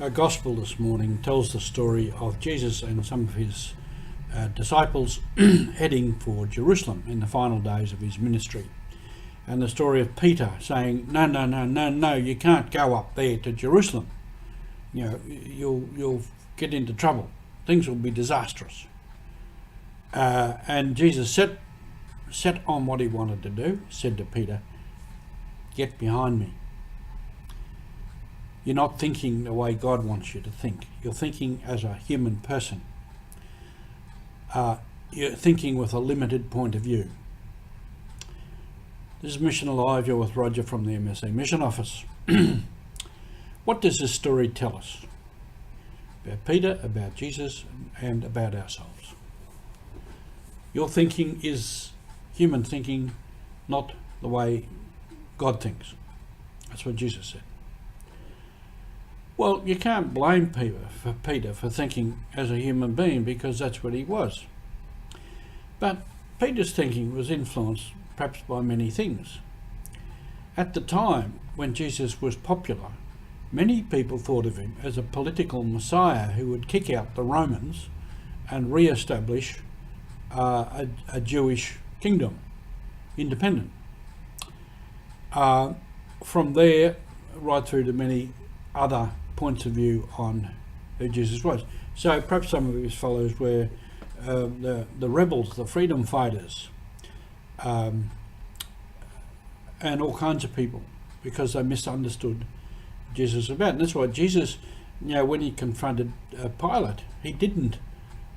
Our Gospel this morning tells the story of Jesus and some of his disciples heading for Jerusalem in the final days of his ministry. And the story of Peter saying, no, you can't go up there to Jerusalem. You know, you'll get into trouble. Things will be disastrous. And Jesus set on what he wanted to do, said to Peter, get behind me. You're not thinking the way God wants you to think. You're thinking as a human person. You're thinking with a limited point of view. This is Mission Alive. You're with Roger from the MSC Mission Office. What does this story tell us? About Peter, about Jesus, and about ourselves. Your thinking is human thinking, not the way God thinks. That's what Jesus said. Well, you can't blame Peter for thinking as a human being, because that's what he was. But Peter's thinking was influenced perhaps by many things. At the time when Jesus was popular, many people thought of him as a political messiah who would kick out the Romans and re-establish a Jewish kingdom, independent. From there, right through to many other points of view on who Jesus was. So perhaps some of his followers were the rebels, the freedom fighters, and all kinds of people, because they misunderstood Jesus about. And that's why Jesus, when he confronted Pilate, he didn't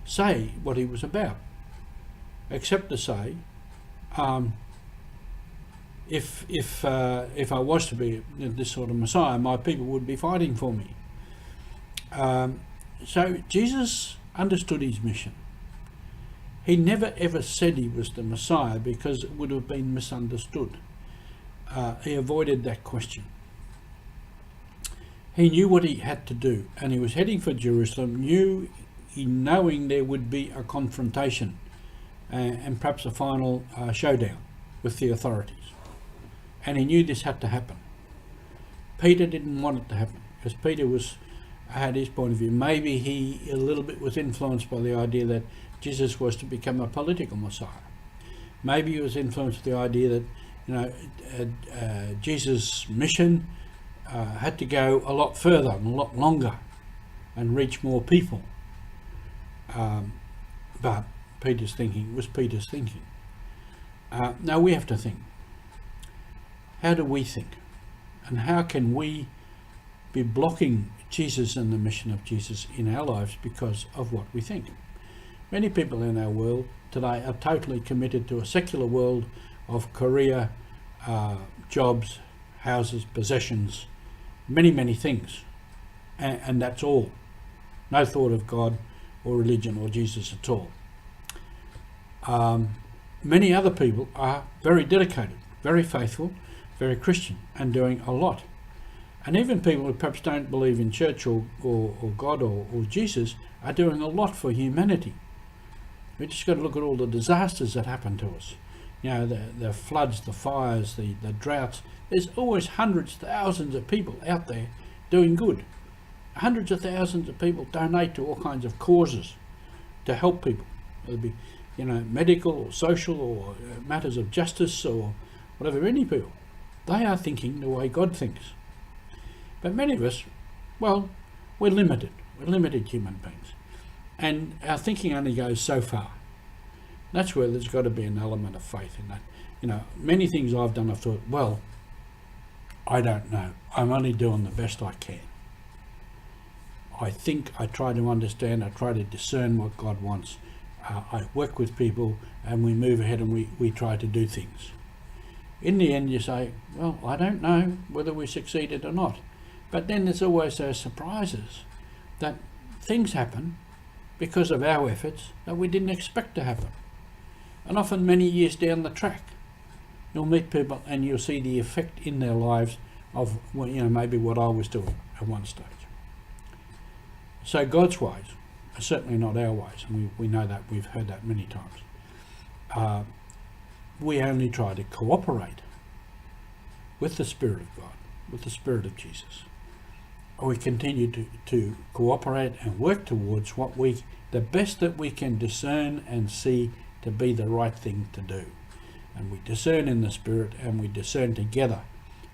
say what he was about, except to say, if I was to be this sort of Messiah, my people would be fighting for me. So Jesus understood his mission. He never ever said he was the Messiah, because it would have been misunderstood. He avoided that question. He knew what he had to do, and he was heading for Jerusalem, knowing there would be a confrontation and perhaps a final showdown with the authorities. And he knew this had to happen. Peter didn't want it to happen, because Peter had his point of view. Maybe he a little bit was influenced by the idea that Jesus was to become a political Messiah. Maybe he was influenced with the idea that Jesus' mission had to go a lot further and a lot longer and reach more people. But Peter's thinking was Peter's thinking. Now we have to think. How do we think? And how can we be blocking Jesus and the mission of Jesus in our lives because of what we think? Many people in our world today are totally committed to a secular world of career, jobs, houses, possessions, many things. And that's all. No thought of God or religion or Jesus at all. Many other people are very dedicated, very faithful, very Christian, and doing a lot. And even people who perhaps don't believe in church or God or Jesus are doing a lot for humanity. We just got to look at all the disasters that happen to us. The floods, the fires, the droughts. There's always hundreds, thousands of people out there doing good. Hundreds of thousands of people donate to all kinds of causes to help people. Whether it be, medical or social or matters of justice or whatever, any people. They are thinking the way God thinks. But many of us, well, we're limited. We're limited human beings. And our thinking only goes so far. That's where there's got to be an element of faith in that. Many things I've done, I've thought, well, I don't know. I'm only doing the best I can. I think, I try to understand, I try to discern what God wants. I work with people and we move ahead and we try to do things. In the end you say, well, I don't know whether we succeeded or not. But then there's always those surprises that things happen because of our efforts that we didn't expect to happen. And often many years down the track, you'll meet people and you'll see the effect in their lives of maybe what I was doing at one stage. So God's ways are certainly not our ways, and we know that, we've heard that many times. We only try to cooperate with the Spirit of God, with the Spirit of Jesus. we continue to cooperate and work towards the best that we can discern and see to be the right thing to do. And we discern in the Spirit, and we discern together,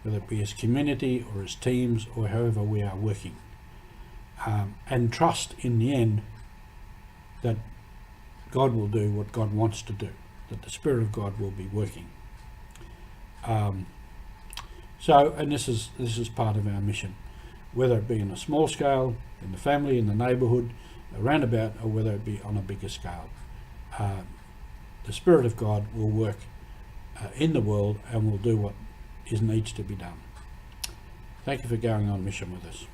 whether it be as community or as teams or however we are working. And trust in the end that God will do what God wants to do, that the Spirit of God will be working. And this is part of our mission, whether it be on a small scale, in the family, in the neighbourhood, around about, or whether it be on a bigger scale. The Spirit of God will work in the world and will do what needs to be done. Thank you for going on mission with us.